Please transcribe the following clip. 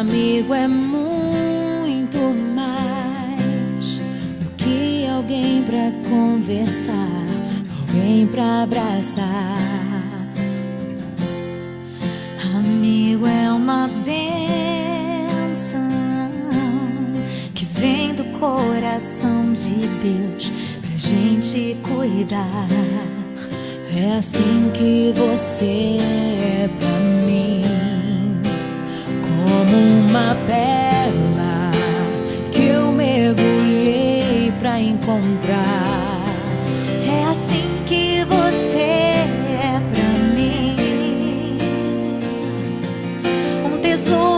amigo é muito mais do que alguém pra conversar, alguém pra abraçar. Amigo é uma bênção que vem do coração de Deus pra gente cuidar. É assim que você é pra mim, como uma pérola que eu mergulhei pra encontrar. É assim que você é pra mim, um tesouro